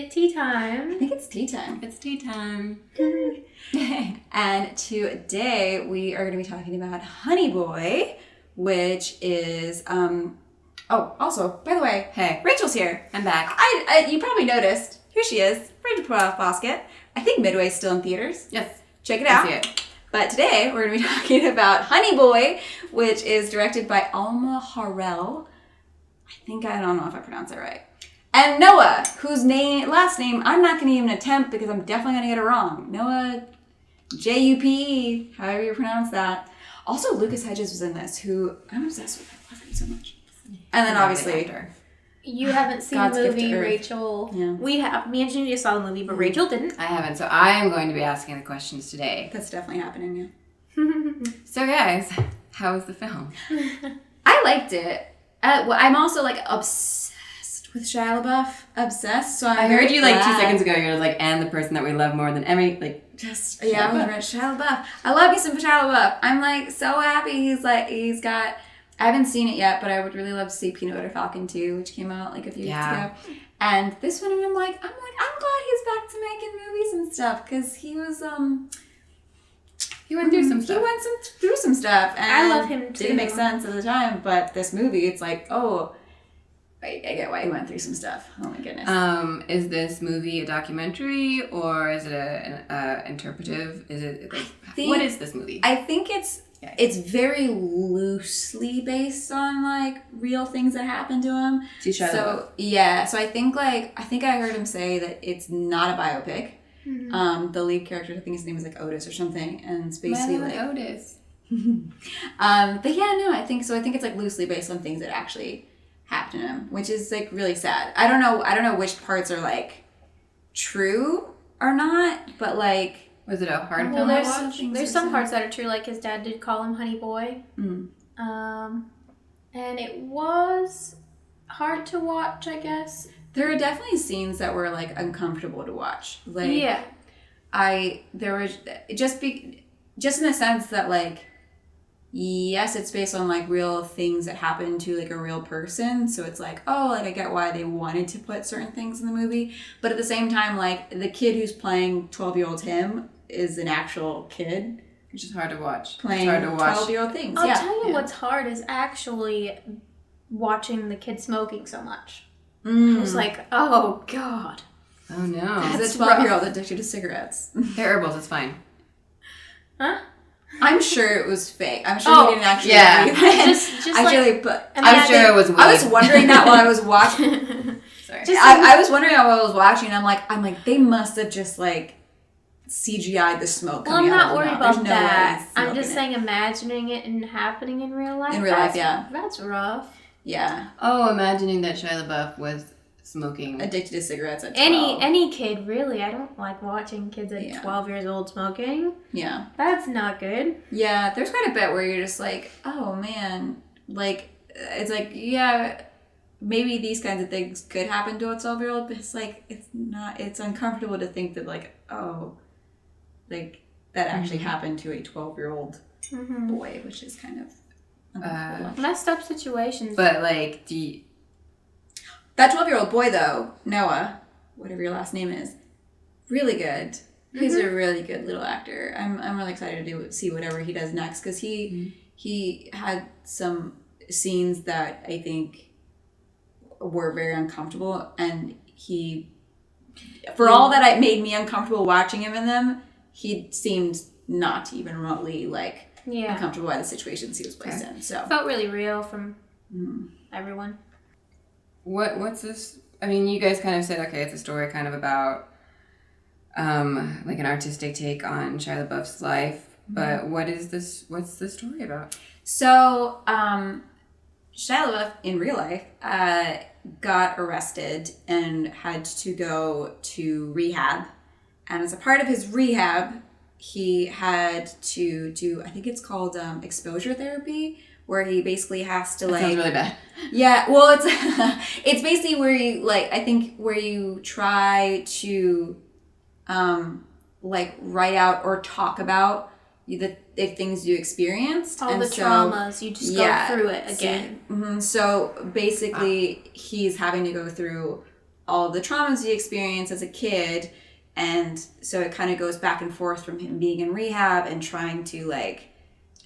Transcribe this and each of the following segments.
it tea time? I think it's tea time. It's tea time. And today we are going to be talking about Honey Boy, which is, also, by the way, Hey. Rachel's here. I'm back. You probably noticed. Here she is, Rachel Bosket. I think Midway's still in theaters. Yes. Check it out. I see it. But today we're going to be talking about Honey Boy, which is directed by Alma Har'el. I don't know if I pronounced that right. And Noah, whose last name I'm not going to even attempt because I'm definitely going to get it wrong. Noah Jupe, however you pronounce that. Also, Lucas Hedges was in this, who I'm obsessed with. I love him so much. And then obviously, You haven't seen God's the gift to movie, Earth. Rachel. Yeah. We have. Me and Ginny saw the movie, but Rachel didn't. I haven't, so I am going to be asking the questions today. that's definitely happening. Yeah. So guys, how was the film? I liked it. I'm also like obsessed with Shia LaBeouf. Obsessed. So I heard you like 2 seconds ago. You're like, and the person that we love more than every just Yeah, I was right. Shia LaBeouf. I love me some Shia LaBeouf. I'm like so happy. He's got. I haven't seen it yet, but I would really love to see Peanut Butter Falcon 2, which came out like a few weeks ago. And this one, I'm glad he's back to making movies and stuff because he was he went through some stuff. He went through some stuff, and I love him too. Didn't make sense at the time, but this movie, it's like, oh, I get why he went through some stuff. Oh my goodness. Is this movie a documentary or is it an interpretive? Is it what is this movie? I think it's very loosely based on like real things that happened to him. So I think I heard him say that it's not a biopic. Mm-hmm. The lead character, I think his name is like Otis or something, and it's basically like Otis. But yeah, no, I think it's like loosely based on things that actually happened to him, which is like really sad. I don't know which parts are like true or not, but like. Was it a hard Well, film? there's some parts that are true, like his dad did call him Honey Boy. Mm. And it was hard to watch, I guess. There are definitely scenes that were like uncomfortable to watch. Like yeah. There was just in the sense that like, yes, it's based on like real things that happened to like a real person. So it's like, oh, like I get why they wanted to put certain things in the movie. But at the same time, like the kid who's playing 12-year-old him is an actual kid. Which is hard to watch. Playing 12-year-old things. I'll tell you what's hard is actually watching the kid smoking so much. I was like, oh God. Oh no. He's a 12-year-old addicted to cigarettes. They're herbals, it's fine. Huh? I'm sure it was fake. I'm sure he didn't actually. Yeah. I'm sure it was weed. I was wondering that while I was watching. Sorry. I was wondering while I was watching. I'm like, they must have just like CGI'd the smoke. Well, I'm not worried about no that. I'm just saying, imagining it and happening in real life. In real life, yeah. That's rough. Yeah. Oh, imagining that Shia LaBeouf was smoking. Addicted to cigarettes at 12. Any kid, really. I don't like watching kids at 12 years old smoking. Yeah. That's not good. Yeah, there's quite a bit where you're just like, oh man. Like, it's like, yeah, maybe these kinds of things could happen to a 12-year-old, but it's like, it's uncomfortable to think that like, oh, like that actually happened to a 12-year-old boy, which is kind of uncomfortable. Messed up situations. But like, that 12-year-old boy, though, Noah, whatever your last name is, really good. He's a really good little actor. I'm really excited to see whatever he does next because he had some scenes that I think were very uncomfortable, and for all that it made me uncomfortable watching him in them, he seemed not even remotely like uncomfortable by the situations he was placed in. So felt really real from everyone. What's this? I mean, you guys kind of said, okay, it's a story kind of about like an artistic take on Shia LaBeouf's life, but what's the story about? So Shia LaBeouf in real life got arrested and had to go to rehab, and as a part of his rehab he had to do, I think it's called exposure therapy, where he basically has to sounds really bad. Yeah, well, it's basically where you where you try to like write out or talk about the things you experienced, all the traumas. You just go through it again. So basically, he's having to go through all the traumas he experienced as a kid. And so it kind of goes back and forth from him being in rehab and trying to like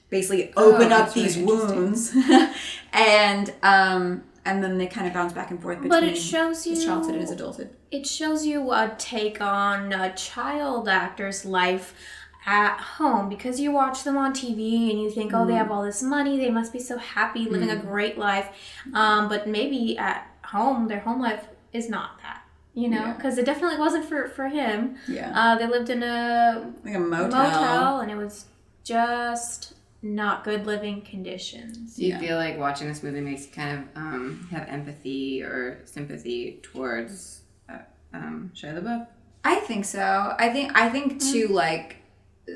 basically open up these wounds. And then they kind of bounce back and forth between it shows you, his childhood and his adulthood. It shows you a take on a child actor's life at home, because you watch them on TV and you think, oh, they have all this money, they must be so happy, living a great life. But maybe at home, their home life is not that, you know, because it definitely wasn't for him. Yeah. They lived in a motel, and it was just not good living conditions. Do you feel like watching this movie makes you kind of have empathy or sympathy towards Shia LaBeouf? I think so. I think too, like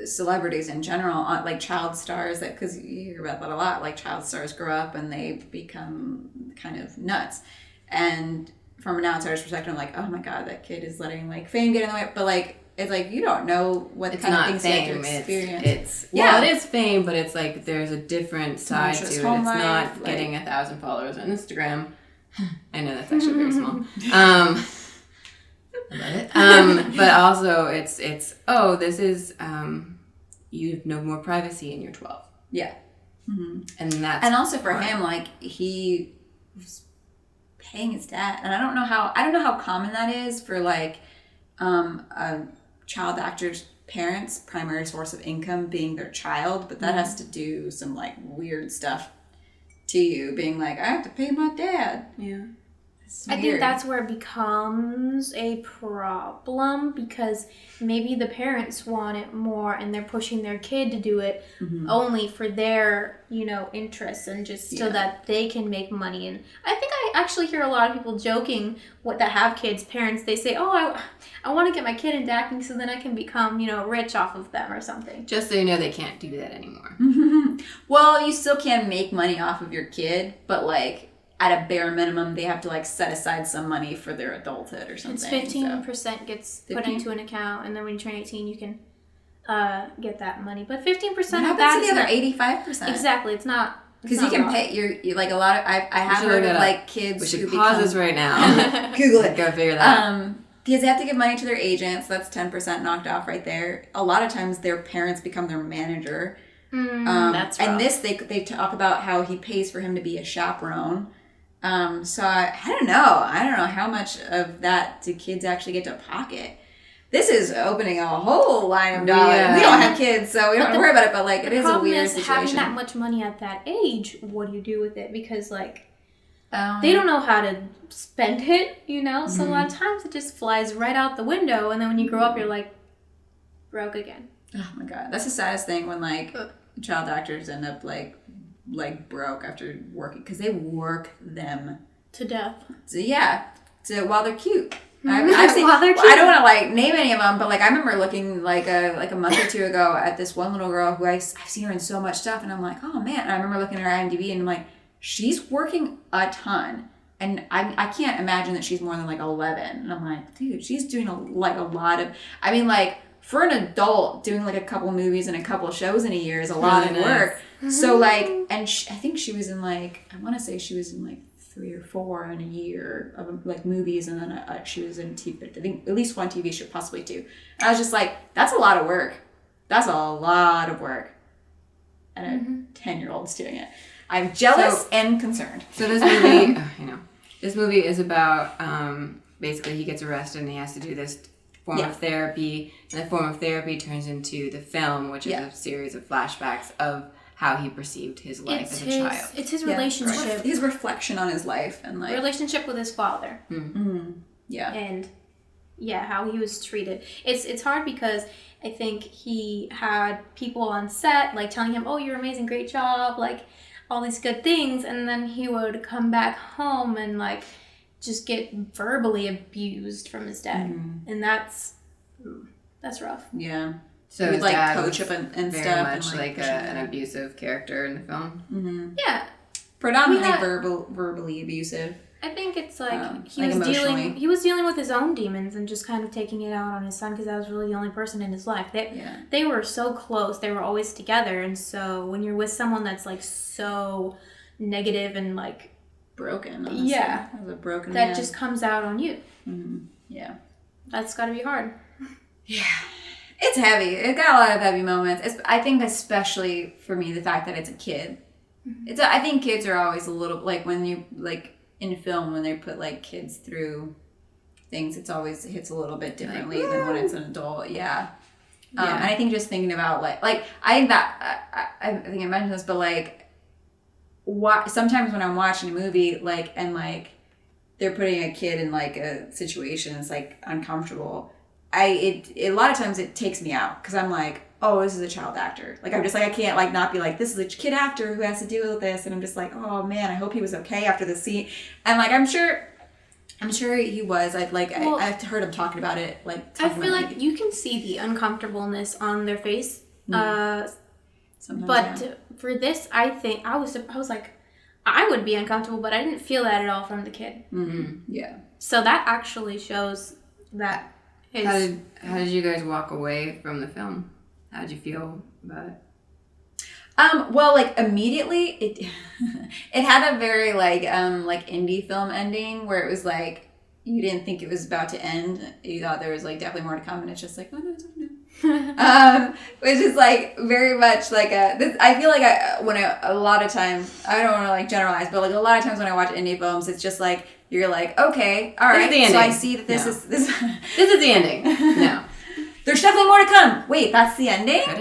celebrities in general, like child stars, that because you hear about that a lot. Like child stars grow up and they become kind of nuts, and from an outsider's perspective, I'm like, oh my god, that kid is letting like fame get in the way. But like, it's like you don't know what kind of things you have to experience. It is fame, but it's like there's a different side to it. It's not getting 1,000 followers on Instagram. I know that's actually very small. I love it. But also it's this is you have no more privacy and you're 12. Yeah. Mm-hmm. And also for him, like he was paying his dad, and I don't know how common that is for like a child actor's parents' primary source of income being their child, but that has to do some like weird stuff to you, being like, I have to pay my dad. Yeah. I think that's where it becomes a problem, because maybe the parents want it more and they're pushing their kid to do it only for their, interests and just so that they can make money. And I think I actually hear a lot of people joking that have kids, parents, they say, oh, I want to get my kid into acting so then I can become, rich off of them or something. Just so you know, they can't do that anymore. Well, you still can make money off of your kid, but like, at a bare minimum, they have to like set aside some money for their adulthood or something. It's 15% gets put into an account, and then when you turn 18, you can get that money. But 15% of that is the other 85%. Exactly, it's not because you can pay. You're like a lot of. I have heard of like kids. We should pause this right now. Google it. Go figure that out. Because they have to give money to their agents. So that's 10% knocked off right there. A lot of times, their parents become their manager. That's rough. And this they talk about how he pays for him to be a chaperone. So I don't know how much of that do kids actually get to pocket. This is opening a whole line of dollars. Yeah. We don't have kids, so we don't have to worry about it, but like it is a weird situation. Having that much money at that age, what do you do with it? Because like they don't know how to spend it, so a lot of times it just flies right out the window, and then when you grow up you're like broke again. Oh my god. That's the saddest thing, when like child actors end up like broke after working, because they work them to death. So while they're cute. I've seen, while they're cute. I don't want to like name any of them, but like I remember looking like a month or two ago at this one little girl who I've seen her in so much stuff, and I'm like, oh man. And I remember looking at her IMDb and I'm like, she's working a ton, and I can't imagine that she's more than like 11. And I'm like, dude, she's doing a lot of. I mean, like for an adult, doing like a couple movies and a couple shows in a year is a lot of work. So like, and I think she was in like, I want to say she was in like 3 or 4 in a year of like movies, and then she was in TV. I think at least one TV show, possibly 2. And I was just like, that's a lot of work. That's a lot of work. And a 10-year-old's doing it. I'm jealous and concerned. So this movie, this movie is about basically he gets arrested and he has to do this form of therapy, and the form of therapy turns into the film, which is a series of flashbacks of how he perceived his life as a child. It's his relationship. His reflection on his life and like relationship with his father. Yeah. And how he was treated. It's hard because I think he had people on set like telling him, "Oh, you're amazing, great job," like all these good things, and then he would come back home and like just get verbally abused from his dad. And that's rough. Yeah. So he'd like coach up and very stuff. Very much and, like an abusive character in the film. Yeah. Predominantly verbally abusive. I think it's like he like was dealing with his own demons and just kind of taking it out on his son, because that was really the only person in his life. They were so close. They were always together, and so when you're with someone that's like so negative and like broken. Honestly. Yeah. As a broken that man. just comes out on you. Mm-hmm. Yeah. That's got to be hard. Yeah. It's heavy. It got a lot of heavy moments. I think especially for me, the fact that it's a kid. Mm-hmm. I think kids are always a little, like when you, like in film, when they put like kids through things, it's always hits a little bit differently than when it's an adult. Yeah. And I think just thinking about like I think that, I think I mentioned this, but like sometimes when I'm watching a movie, like, and like they're putting a kid in like a situation that's like uncomfortable, a lot of times it takes me out because I'm like, oh, this is a child actor. Like, I'm just like, I can't like not be like, this is a kid actor who has to deal with this. And I'm just like, oh man, I hope he was okay after the scene. And like, I'm sure he was. I've heard him talking about it. Like, I feel like you can see the uncomfortableness on their face. Sometimes, But for this, I think I was like, I would be uncomfortable, but I didn't feel that at all from the kid. Mm-hmm. Yeah. So that actually shows that. How did you guys walk away from the film? How did you feel about it? Well, like immediately it had a very like indie film ending where it was like you didn't think it was about to end. You thought there was like definitely more to come, and it's just like, oh no, it's okay. Which is like very much like I feel like a lot of times, I don't want to like generalize, but like a lot of times when I watch indie films, it's just like you're like, okay, all right, so I see that this is this is the ending. No. There's definitely more to come. Wait, that's the ending? So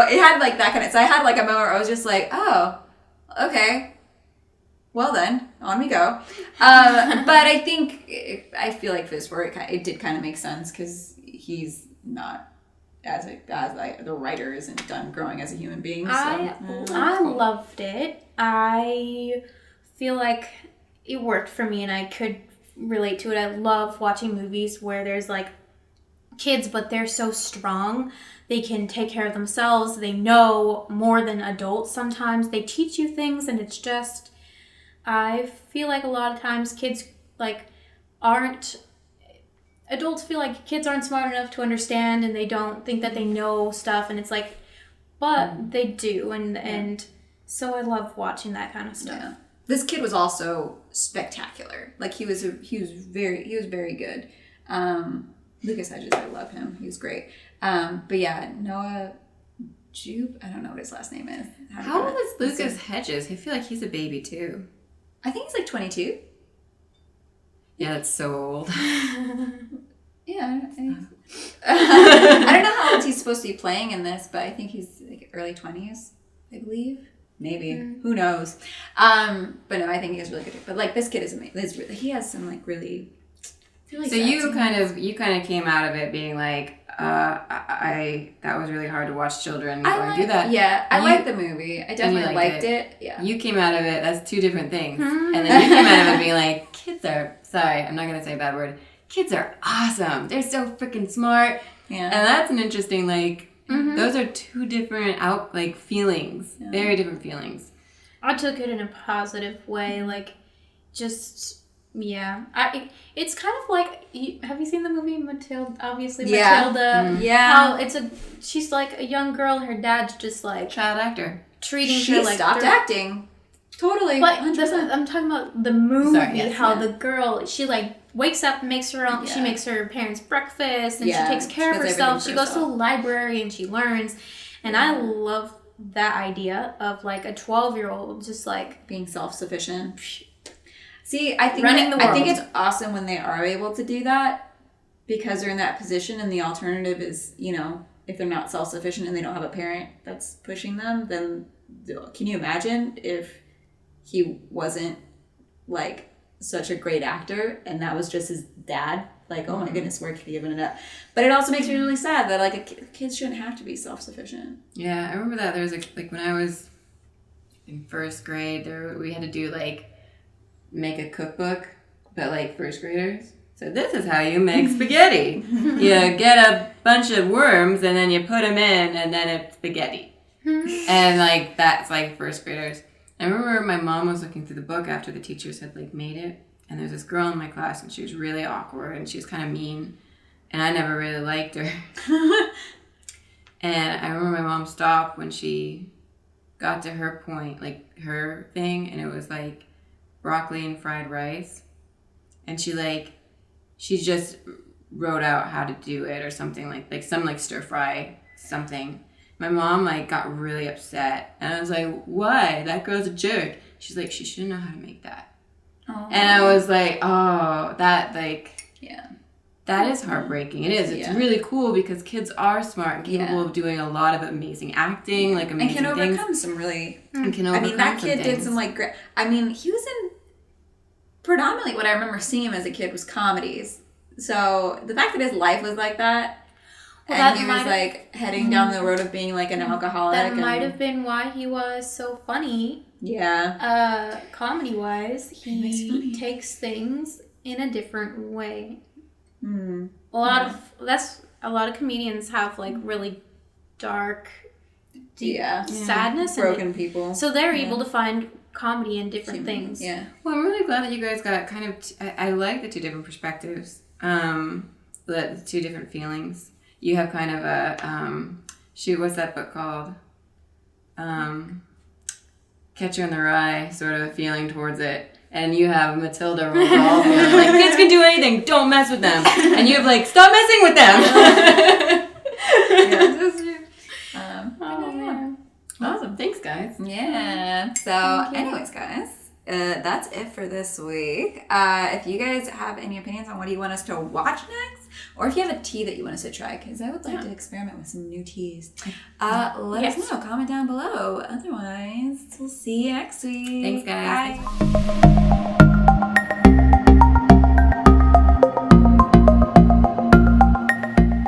it had like that kind of, so I had like a moment where I was just like, oh, okay. Well then, on we go. But I feel like for this work, it did kind of make sense because he's not as the writer isn't done growing as a human being. So, I loved it. I feel like it worked for me and I could relate to it. I love watching movies where there's like kids, but they're so strong. They can take care of themselves. They know more than adults sometimes. They teach you things and it's just, I feel like a lot of times kids adults feel like kids aren't smart enough to understand and they don't think that they know stuff, and it's like, but they do, and so I love watching that kind of stuff. Yeah. This kid was also spectacular. Like he was very good. Lucas Hedges, I love him. He was great. But yeah, Noah Jupe, I don't know what his last name is. How old is Lucas Hedges? I feel like he's a baby too. I think he's like 22. Yeah, that's so old. Yeah. I don't know how old he's supposed to be playing in this, but I think he's like early 20s, I believe. Maybe. Who knows? But no, I think he has really good. But like this kid is amazing. He has some like really. So you kind of came out of it being like, that was really hard to watch children going through that. Yeah, I liked the movie. I definitely liked it. Yeah. You came out of it, that's two different things. And then you came out of it being like, kids are, sorry, I'm not going to say a bad word. Kids are awesome. They're so freaking smart. Yeah. And that's an interesting, like, those are two different feelings. Yeah. Very different feelings. I took it in a positive way, like, just... Yeah, it's kind of like, have you seen the movie Matilda? Obviously, Matilda. Yeah. How she's like a young girl, and her dad's just like child actor treating she her like stopped acting. Totally. But I'm talking about the movie. The girl, she like wakes up, makes her own. She makes her parents breakfast, and she takes care of herself. She goes to the library and she learns, and I love that idea of like a 12-year-old just like being self-sufficient. See, I think it's awesome when they are able to do that because they're in that position, and the alternative is, if they're not self-sufficient and they don't have a parent that's pushing them, then can you imagine if he wasn't like such a great actor and that was just his dad? Like, oh my goodness, where could he have ended up? But it also makes me really sad that like kids shouldn't have to be self-sufficient. Yeah, I remember that. There was like when I was in first grade, we had to do like make a cookbook, but like first graders. So this is how you make spaghetti. You get a bunch of worms and then you put them in and then it's spaghetti. And like that's like first graders. I remember my mom was looking through the book after the teachers had like made it, and there's this girl in my class and she was really awkward and she was kind of mean and I never really liked her. And I remember my mom stopped when she got to her point, like her thing, and it was like broccoli and fried rice. And she just wrote out how to do it or something like some like stir fry something. My mom like got really upset, and I was like, "Why? That girl's a jerk." She's like, "She should know how to make that." Oh. And I was like, "Oh, that like yeah, that is heartbreaking." It is. It's really cool because kids are smart and capable of doing a lot of amazing acting, like amazing and can things. overcome some really. And can overcome that some kid did things. some like great. I mean, he was in predominantly what I remember seeing him as a kid was comedies. So the fact that his life was like that. Well, and he was like heading down the road of being like an alcoholic. That might have been why he was so funny. Yeah. Comedy wise, he takes things in a different way. Mm. A lot of comedians have like really dark, deep sadness, broken people. So they're able to find comedy in different things. Yeah. Well, I'm really glad that you guys got kind of. I like the two different perspectives. The two different feelings. You have kind of a what's that book called? Catcher in the Rye sort of a feeling towards it. And you have Matilda Revolve, like, kids can do anything, don't mess with them. And you have like, stop messing with them. Awesome, thanks guys. Yeah. So anyways, guys, that's it for this week. If you guys have any opinions on what do you want us to watch next, or if you have a tea that you want us to try, because I would like to experiment with some new teas, let us know. Comment down below. Otherwise, we'll see you next week. Thanks, guys. Bye.